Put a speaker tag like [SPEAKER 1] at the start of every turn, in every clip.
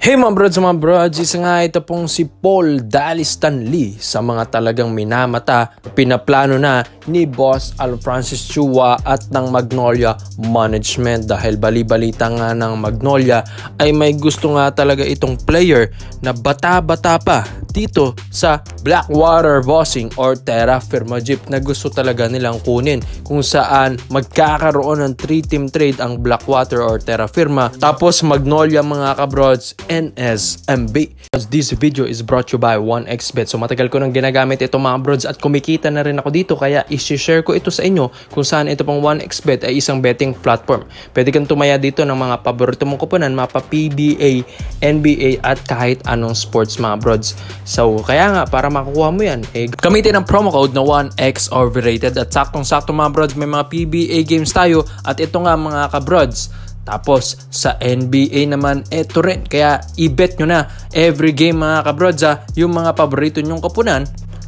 [SPEAKER 1] Hey mga brods, isa nga ito pong si Paul Dali-Stanley sa mga talagang minamata, pinaplano na ni Boss Al Francis Chua at ng Magnolia Management dahil bali-balita nga ng Magnolia ay may gusto nga talaga itong player na bata-bata pa dito sa Blackwater Bossing or Terra Firma Jeep na gusto talaga nilang kunin kung saan magkakaroon ng 3-team trade ang Blackwater or Terra Firma tapos Magnolia mga kabrods NSMB. This video is brought to you by 1xBet. So matagal ko nang ginagamit ito mga brods at kumikita na rin ako dito kaya i-share ko ito sa inyo kung saan ito pong 1xBet ay isang betting platform. Pwede kang tumaya dito ng mga paborito mong kuponan, mapa PBA, NBA at kahit anong sports mga brods. So kaya nga para makukuha mo yan, gamitin ang promo code na 1x overrated at saktong-sakto mga brods may mga PBA games tayo at ito nga mga kabrods. Tapos sa NBA naman ito rin. Kaya i-bet nyo na every game mga kabrods yung mga paborito nyong kapunan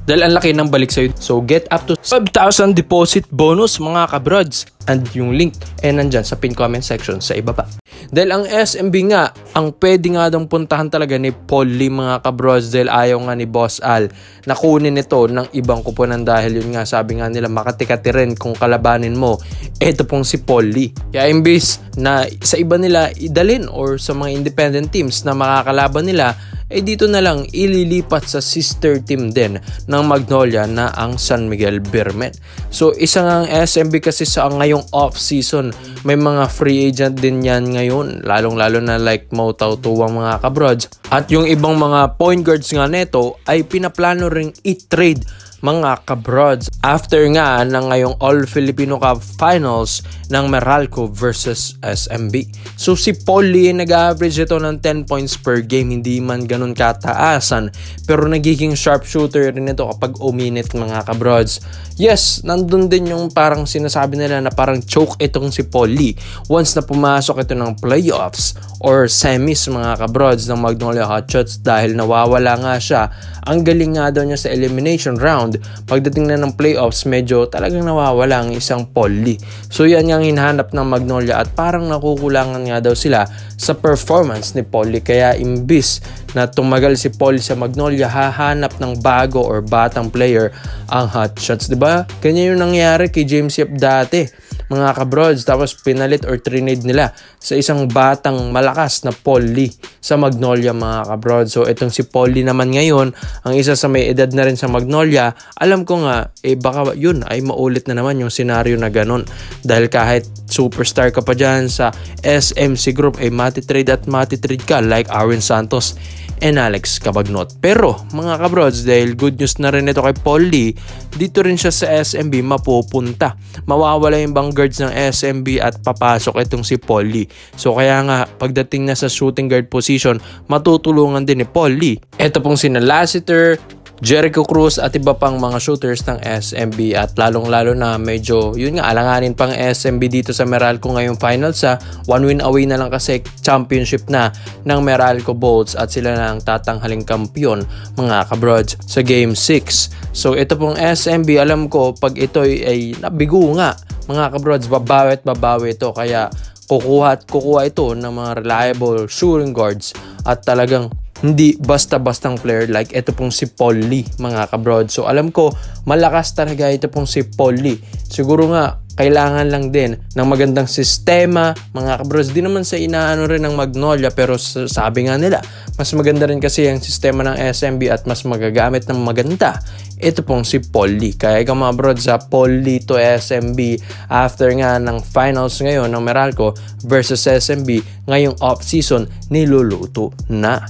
[SPEAKER 1] dahil ang laki ng balik sa'yo. So get up to 5,000 deposit bonus mga kabrods. And yung link nandyan sa pin comment section sa ibaba. Dahil ang SMB nga, ang pwede nga daw puntahan talaga ni Paul Lee mga kabrods dahil ayaw nga ni Boss Al na kunin ito ng ibang kupunan dahil yun nga sabi nga nila makatikati rin kung kalabanin mo. Ito pong si Paul Lee. Kaya imbis na sa iba nila idalin or sa mga independent teams na makakalaban nila, dito na lang ililipat sa sister team din ng Magnolia na ang San Miguel Beermen. So isang ang SMB kasi sa ngayong off-season, may mga free agent din yan ngayon, lalong-lalo na like Mo Tautuang mga kabrods. At yung ibang mga point guards nga neto ay pinaplano ring i-trade mga kabrods after nga ng ngayong All-Filipino Cup Finals ng Meralco versus SMB. So si Paul Lee nag-average ito ng 10 points per game, hindi man ganun kataasan pero nagiging sharpshooter rin ito kapag uminit mga kabrods. Yes, nandun din yung parang sinasabi nila na parang choke itong si Paul Lee once na pumasok ito ng playoffs or semis mga kabrods ng Magnolia Hotshots dahil nawawala nga siya. Ang galing nga daw niya sa elimination round. Pagdating na ng playoffs, medyo talagang nawawala ang isang Paul Lee. So yan yung hinahanap ng Magnolia at parang nakukulangan nga daw sila sa performance ni Paul Lee. Kaya imbis na tumagal si Paul sa Magnolia, hahanap ng bago or batang player ang Hotshots. Diba? Ganyan yung nangyari kay James Yap dati mga kabrods, tapos pinalit or trinade nila sa isang batang malakas na Paul Lee sa Magnolia mga kabrods. So itong si Paul Lee naman ngayon, ang isa sa may edad na rin sa Magnolia, alam ko nga baka yun ay maulit na naman yung senaryo na ganun dahil kahit superstar ka pa dyan sa SMC Group matitrade at matitrade ka like Arwin Santos and Alex Cabagnot. Pero mga kabrods, dahil good news na rin ito kay Paul Lee, dito rin siya sa SMB mapupunta. Mawawala yung bang guards ng SMB at papasok itong si Paul Lee. So kaya nga pagdating na sa shooting guard position, matutulungan din ni Paul Lee. Ito pong sina Lassiter, Jericho Cruz at iba pang mga shooters ng SMB at lalong-lalo na medyo yun nga alanganin pang SMB dito sa Meralco ngayong finals one win away na lang kasi championship na ng Meralco Bolts at sila na ang tatanghaling kampiyon mga kabrods sa game 6. So ito pong SMB, alam ko pag ito ay nabigo nga mga kabrods, babawi ito kaya kukuha ito ng mga reliable shooting guards at talagang hindi basta-bastang player like ito pong si Paul Lee mga kabrod. So alam ko malakas talaga ito pong si Paul Lee. Siguro nga kailangan lang din ng magandang sistema mga kabrods. Di naman sa inaano rin ng Magnolia pero sabi nga nila mas maganda rin kasi ang sistema ng SMB at mas magagamit ng maganda ito pong si Paul Lee. Kaya ikaw mga bro sa Paul Lee to SMB after nga ng finals ngayon ng Meralco versus SMB ngayong off-season niluluto na.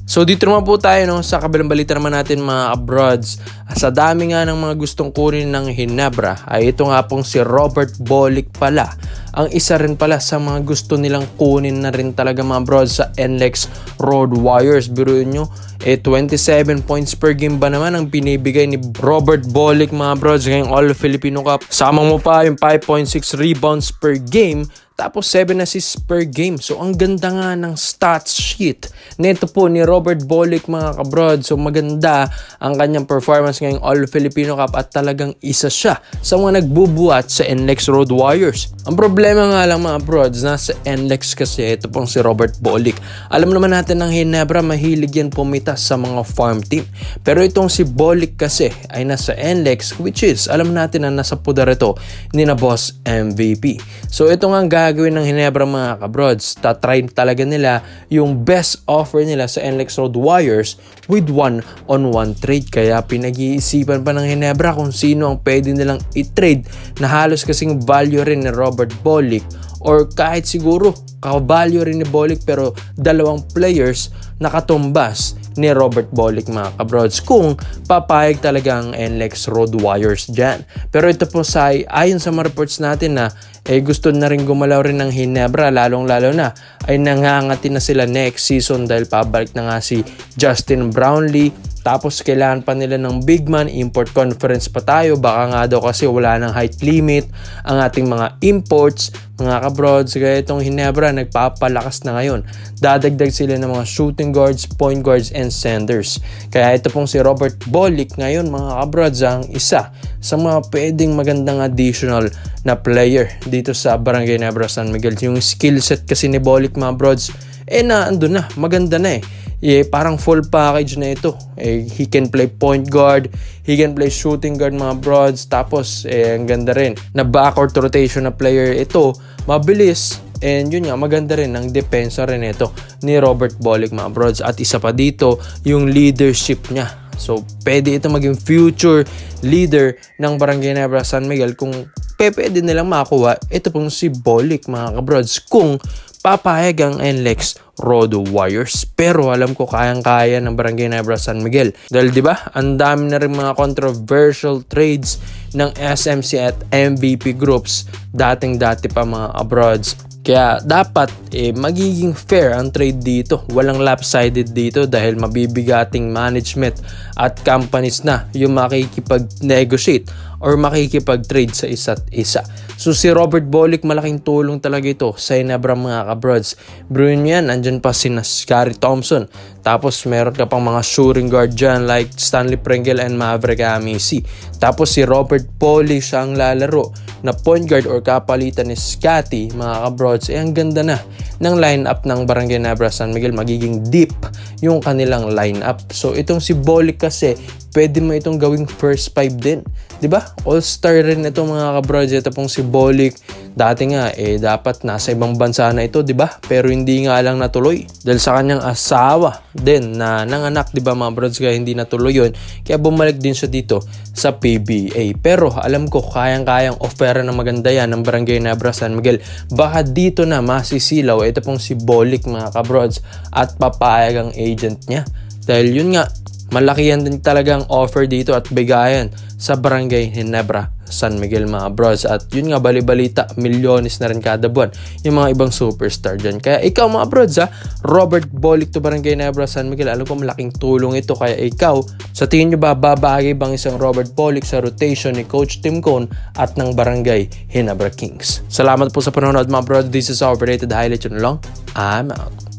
[SPEAKER 1] So dito naman po tayo sa kabilang balita naman natin mga abroads. Sa dami nga ng mga gustong kunin ng Ginebra ay ito nga pong si Robert Bolick pala. Ang isa rin pala sa mga gusto nilang kunin na rin talaga mga abroads sa NLEX Road Warriors. Biruin nyo, 27 points per game ba naman ang binibigay ni Robert Bolick mga abroads ngayong All-Filipino Cup. Sama mo pa yung 5.6 rebounds per game. tapos 7 assists per game. So ang ganda nga ng stats sheet nito po ni Robert Bolick mga kabrod. So maganda ang kanyang performance ngayong All-Filipino Cup at talagang isa siya sa mga nagbubuhat sa NLEX Road Warriors. Ang problema nga lang mga brods, nasa NLEX kasi ito pong si Robert Bolick. Alam naman natin ng Ginebra, mahilig yan pumitas sa mga farm team. Pero itong si Bolick kasi ay nasa NLEX, which is alam natin na nasa pudar ito ni na Boss MVP. So ito nga ang gagawin ng Ginebra mga kabrods. Tatry talaga nila yung best offer nila sa NLEX Road Warriors with one-on-one trade. Kaya pinag-iisipan pa ng Ginebra kung sino ang pwede nilang i-trade na halos kasing value rin ni Robert Bolick or kahit siguro ka-value rin ni Bolick pero dalawang players na katumbas ni Robert Bolick mga kabrods kung papayag talaga ang NLEX Road Warriors dyan. Pero ito po ayon sa mga reports natin na gusto na rin gumalaw rin ng Ginebra, lalong-lalo na ay nangangati na sila next season dahil pabalik na nga si Justin Brownlee. Tapos kailangan pa nila ng big man, import conference pa tayo, baka nga daw kasi wala ng height limit ang ating mga imports mga kabrods. Kaya itong Ginebra nagpapalakas na ngayon. Dadagdag sila ng mga shooting guards, point guards, and centers. Kaya ito pong si Robert Bolick ngayon mga kabrods ang isa sa mga pwedeng magandang additional na player dito sa Barangay Ginebra San Miguel. Yung skill set kasi ni Bolick mga brods andun na, maganda na parang full package na ito. He can play point guard, he can play shooting guard mga brods, tapos ang ganda rin na backcourt rotation na player ito, mabilis, and yun nga, maganda rin ang depensa rin ito ni Robert Bolick mga brods. At isa pa dito, yung leadership niya. So, pwede ito maging future leader ng Barangay Ginebra San Miguel kung pwede nilang makuha ito pong si Bolick mga kabrods kung papayag ang NLEX Road Warriors. Pero alam ko kayang-kaya ng Barangay Ginebra San Miguel. Dahil di ba, ang dami na rin mga controversial trades ng SMC at MVP groups dating-dati pa mga abroads. Kaya dapat magiging fair ang trade dito. Walang lopsided dito dahil mabibigating management at companies na yung makikipag-negotiate or makikipag-trade sa isa't isa. So si Robert Bolick, malaking tulong talaga ito sa Ginebra mga kabrods. Bruin yan, andyan pa si Scary Thompson. Tapos meron ka pang mga shooting guard dyan like Stanley Pringle and Maverick Amisi. Tapos si Robert Bolick siya ang lalaro na point guard or kapalitan ni Scotty mga kabrods. Ang ganda na ng lineup ng Barangay Ginebra San Miguel. Magiging deep yung kanilang lineup. So itong si Bolick kasi pwede mo itong gawing first 5 din. Diba? All-star rin ito mga kabrods. Ito pong si Bolick. Dati nga dapat nasa ibang bansa na ito, diba? Pero hindi nga lang natuloy. Dahil sa kanyang asawa din na nanganak, diba mga brods? Kaya hindi natuloy yun. Kaya bumalik din siya dito sa PBA. Pero alam ko kayang-kayang offer ng maganda yan ng Barangay Ginebra San Miguel. Baka dito na masisilaw ito pong si Bolick mga kabrods at papayag ang agent niya. Dahil yun nga, malaki yan din talagang offer dito at bigayan sa Barangay Ginebra San Miguel mga bros. At yun nga, bali-balita, milyones na rin kada buwan yung mga ibang superstar dyan. Kaya ikaw mga bros Robert Bolick to Barangay Ginebra San Miguel, alam ko malaking tulong ito. Kaya ikaw, sa tingin nyo ba babagay bang isang Robert Bolick sa rotation ni Coach Tim Cone at ng Barangay Ginebra Kings? Salamat po sa panonood mga bros. This is our updated highlight. Yun lang, I'm out.